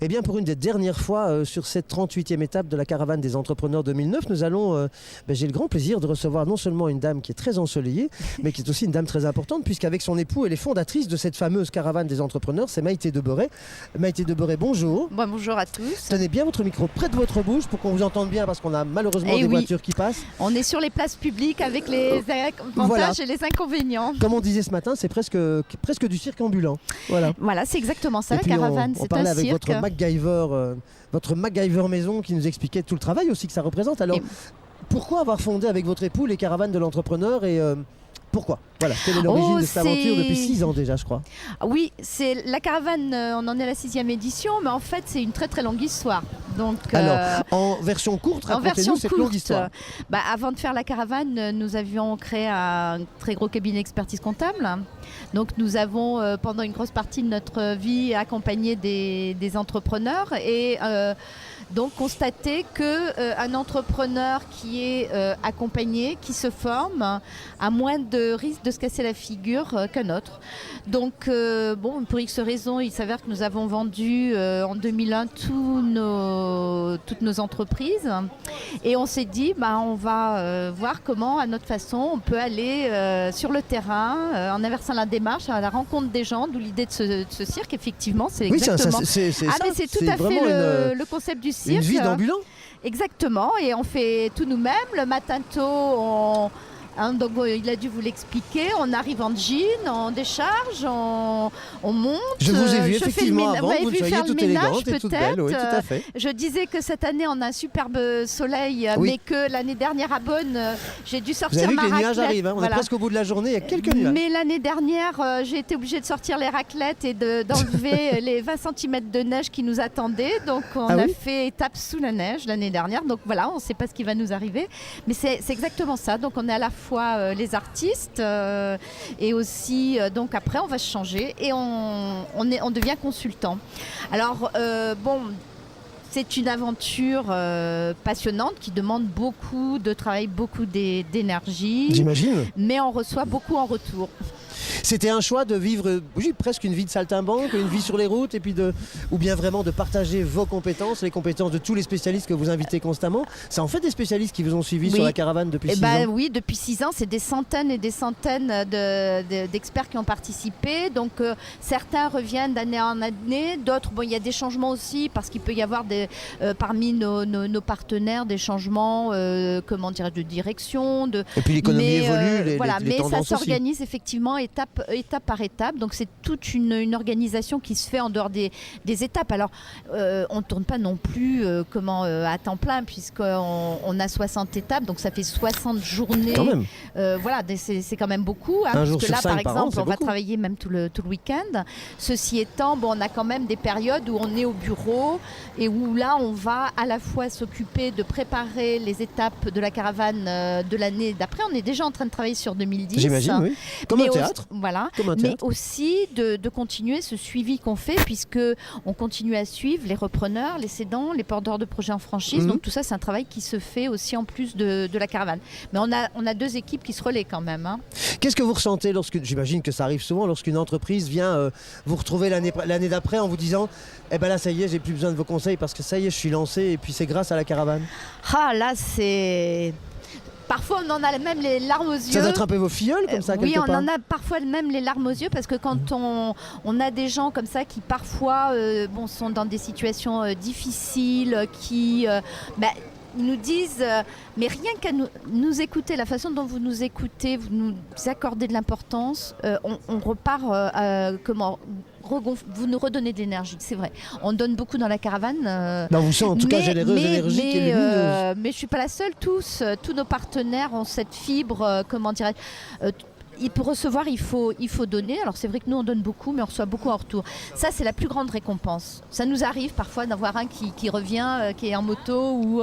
Eh bien, pour une des dernières fois sur cette 38e étape de la caravane des entrepreneurs 2009, nous allons, j'ai le grand plaisir de recevoir non seulement une dame qui est très ensoleillée, mais qui est aussi une dame très importante, puisqu'avec son époux, elle est fondatrice de cette fameuse caravane des entrepreneurs, c'est Maïté Deboré. Maïté Deboré, bonjour. Bonjour à tous. Tenez bien votre micro près de votre bouche pour qu'on vous entende bien, parce qu'on a malheureusement des voitures qui passent. On est sur les places publiques avec les avantages et les inconvénients. Comme on disait ce matin, c'est presque du cirque ambulant. Voilà, c'est exactement ça, la caravane, c'est un cirque. On parlait avec votre MacGyver maison qui nous expliquait tout le travail aussi que ça représente. Alors, pourquoi avoir fondé avec votre époux les caravanes de l'entrepreneur et pourquoi? Voilà, quelle est l'origine de cette aventure depuis 6 ans déjà, je crois. Oui, c'est la caravane, on en est à la 6e édition, mais en fait, c'est une très très longue histoire. Donc, alors, en version courte, racontez-nous cette longue histoire. Avant de faire la caravane, nous avions créé un très gros cabinet d'expertise comptable. Donc, nous avons, pendant une grosse partie de notre vie, accompagné des entrepreneurs et donc constater qu'un entrepreneur qui est accompagné, qui se forme, a moins de risque de se casser la figure qu'un autre. Donc, pour X raisons, il s'avère que nous avons vendu en 2001 toutes nos entreprises. Et on s'est dit, on va voir comment, à notre façon, on peut aller sur le terrain en inversant la démarche à la rencontre des gens, d'où l'idée de ce cirque. Effectivement, c'est exactement... c'est tout à fait le concept du cirque. Une vie d'ambulant. Exactement, et on fait tout nous-mêmes. Le matin tôt, donc, il a dû vous l'expliquer. On arrive en jean, on décharge, on monte. Je vous ai vu effectivement avant, vous soyez toute élégante et toute belle. Oui, tout à fait. Je disais que cette année, on a un superbe soleil, mais que l'année dernière à Beaune, j'ai dû sortir ma raclette. Vous avez vu que les nuages arrivent, on est presque au bout de la journée, il y a quelques nuages. Mais l'année dernière, j'ai été obligée de sortir les raclettes et d'enlever les 20 cm de neige qui nous attendaient. Donc, on a fait étape sous la neige l'année dernière. Donc voilà, on ne sait pas ce qui va nous arriver. Mais c'est exactement ça. Donc, on est à la fois les artistes et aussi donc après on va se changer et on devient consultant. Alors c'est une aventure passionnante qui demande beaucoup de travail, beaucoup d'énergie. J'imagine. Mais on reçoit beaucoup en retour. C'était un choix de vivre presque une vie de saltimbanque, une vie sur les routes, et puis ou bien vraiment de partager vos compétences, les compétences de tous les spécialistes que vous invitez constamment. Ça en fait des spécialistes qui vous ont suivi sur la caravane depuis 6 ans. Oui, depuis 6 ans, c'est des centaines et des centaines d'experts qui ont participé. Donc certains reviennent d'année en année, d'autres, il y a des changements aussi parce qu'il peut y avoir parmi nos partenaires des changements, de direction. Et puis l'économie évolue, les mais tendances ça aussi. s'organise effectivement étape par étape. Donc c'est toute une organisation qui se fait en dehors des étapes. Alors on ne tourne pas non plus à temps plein puisqu'on a 60 étapes, donc ça fait 60 journées. Quand même. C'est quand même beaucoup. Un jour parce que sur là, 5 par exemple, an, on va travailler même tout le week-end. Ceci étant, on a quand même des périodes où on est au bureau et où là, on va à la fois s'occuper de préparer les étapes de la caravane de l'année d'après. On est déjà en train de travailler sur 2010. J'imagine, oui. Comme un théâtre. Mais aussi de continuer ce suivi qu'on fait puisque on continue à suivre les repreneurs, les cédants, les porteurs de projets en franchise. Donc tout ça, c'est un travail qui se fait aussi en plus de la caravane. Mais on a 2 équipes qui se relaient quand même. Qu'est-ce que vous ressentez j'imagine que ça arrive souvent, lorsqu'une entreprise vient vous retrouver l'année d'après en vous disant là ça y est, j'ai plus besoin de vos conseils parce que ça y est, je suis lancé et puis c'est grâce à la caravane. Là c'est... Parfois, on en a même les larmes aux yeux. Ça doit être un peu vos filleuls, comme ça, quelque part. Oui, on en a parfois même les larmes aux yeux, parce que quand on a des gens comme ça qui, parfois, sont dans des situations difficiles, qui... ils nous disent, mais rien qu'à nous écouter, la façon dont vous nous écoutez, vous nous accordez de l'importance, on repart, vous nous redonnez de l'énergie, c'est vrai. On donne beaucoup dans la caravane. On vous sent en tout cas généreuse, énergique et lumineuse. Mais je ne suis pas la seule, tous nos partenaires ont cette fibre, pour recevoir, il faut donner. Alors c'est vrai que nous on donne beaucoup, mais on reçoit beaucoup en retour. Ça, c'est la plus grande récompense. Ça nous arrive parfois d'avoir un qui revient, qui est en moto ou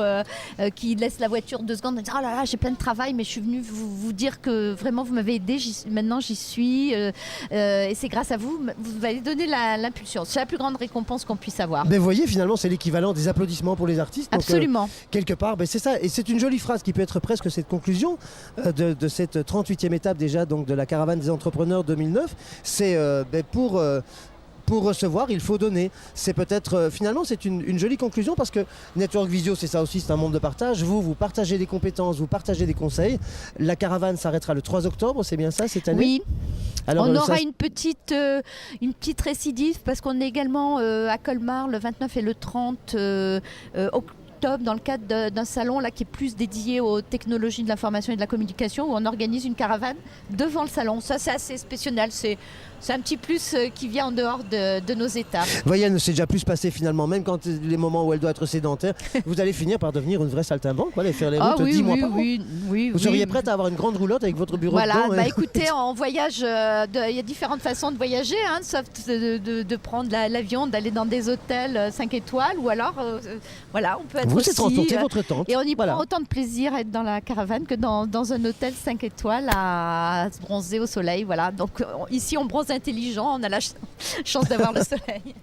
qui laisse la voiture 2 secondes et dit « Oh là là, j'ai plein de travail, mais je suis venu vous dire que vraiment vous m'avez aidé, maintenant j'y suis et c'est grâce à vous, vous allez donner l'impulsion. » C'est la plus grande récompense qu'on puisse avoir. Vous voyez, finalement, c'est l'équivalent des applaudissements pour les artistes. Absolument. Donc, quelque part, c'est ça. Et c'est une jolie phrase qui peut être presque cette conclusion de cette 38e étape déjà, donc de la caravane des entrepreneurs 2009, c'est pour pour recevoir, il faut donner. C'est peut-être, finalement, c'est une jolie conclusion parce que Network Visio, c'est ça aussi, c'est un monde de partage. Vous partagez des compétences, vous partagez des conseils. La caravane s'arrêtera le 3 octobre, c'est bien ça, cette année? Oui. Alors, on aura une petite récidive parce qu'on est également à Colmar le 29 et le 30 octobre dans le cadre d'un salon là, qui est plus dédié aux technologies de l'information et de la communication où on organise une caravane devant le salon. Ça, c'est assez spécial. C'est un petit plus qui vient en dehors de nos étapes. Voyez, elle ne s'est déjà plus passé finalement, même quand les moments où elle doit être sédentaire. Vous allez finir par devenir une vraie saltimbanque, voilà, et faire les routes 10 mois par an. Vous seriez prête à avoir une grande roulotte avec votre bureau dedans? Voilà, écoutez, en voyage, il y a différentes façons de voyager, sauf de prendre l'avion, d'aller dans des hôtels 5 étoiles, ou alors, voilà, on peut être vous aussi... Vous êtes transporté votre tente. Et on y prend autant de plaisir à être dans la caravane que dans un hôtel 5 étoiles à se bronzer au soleil, voilà. Donc ici, on bronze intelligent, on a la chance d'avoir le soleil.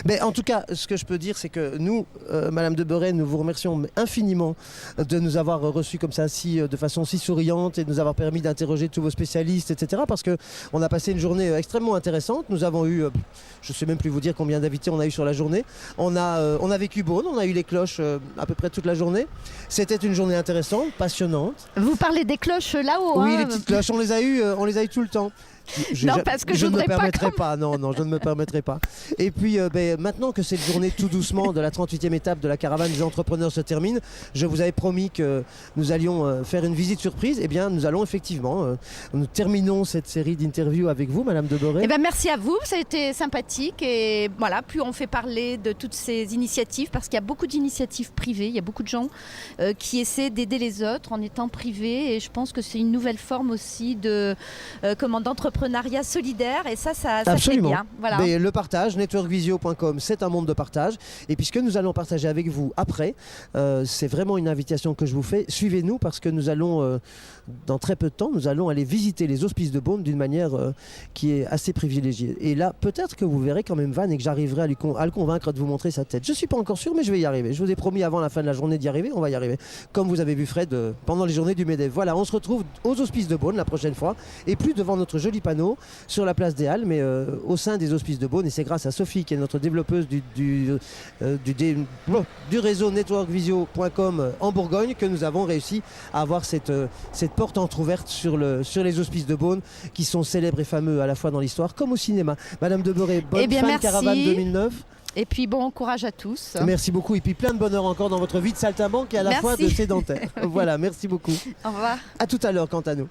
Mais en tout cas, ce que je peux dire, c'est que nous, Madame de Beuret, nous vous remercions infiniment de nous avoir reçus comme ça, de façon si souriante, et de nous avoir permis d'interroger tous vos spécialistes, etc. Parce qu'on a passé une journée extrêmement intéressante. Nous avons eu, je ne sais même plus vous dire combien d'invités on a eu sur la journée. On a vécu Beaune, on a eu les cloches à peu près toute la journée. C'était une journée intéressante, passionnante. Vous parlez des cloches là-haut? Oui, les petites cloches, on les a eues tout le temps. Non, parce que je ne me permettrai pas. Non, je ne me permettrai pas. Et puis, maintenant que cette journée tout doucement de la 38e étape de la caravane des entrepreneurs se termine, je vous avais promis que nous allions faire une visite surprise. Eh bien, nous allons effectivement, nous terminons cette série d'interviews avec vous, Madame de Beuret. Eh bien, merci à vous, ça a été sympathique. Et voilà, plus on fait parler de toutes ces initiatives, parce qu'il y a beaucoup d'initiatives privées, il y a beaucoup de gens qui essaient d'aider les autres en étant privés. Et je pense que c'est une nouvelle forme aussi d'entrepreneuriat solidaire, et ça fait bien. Voilà. Mais le partage, networkvisio.com, c'est un monde de partage. Et puisque nous allons partager avec vous après, c'est vraiment une invitation que je vous fais. Suivez-nous parce que nous allons, dans très peu de temps, nous allons aller visiter les hospices de Beaune d'une manière qui est assez privilégiée. Et là, peut-être que vous verrez quand même Van et que j'arriverai à le convaincre de vous montrer sa tête. Je ne suis pas encore sûr, mais je vais y arriver. Je vous ai promis avant la fin de la journée d'y arriver, on va y arriver. Comme vous avez vu Fred pendant les journées du MEDEF. Voilà, on se retrouve aux hospices de Beaune la prochaine fois, et plus devant notre joli panneau sur la place des Halles, mais au sein des hospices de Beaune. Et c'est grâce à Sophie, qui est notre développeuse du réseau networkvisio.com en Bourgogne, que nous avons réussi à avoir cette porte entrouverte sur les hospices de Beaune, qui sont célèbres et fameux à la fois dans l'histoire comme au cinéma. Madame de Beuret, bonne fin de caravane 2009. Et puis bon courage à tous. Merci beaucoup, et puis plein de bonheur encore dans votre vie de saltimbanque et à la fois de sédentaire. Voilà, merci beaucoup. Au revoir. À tout à l'heure quant à nous.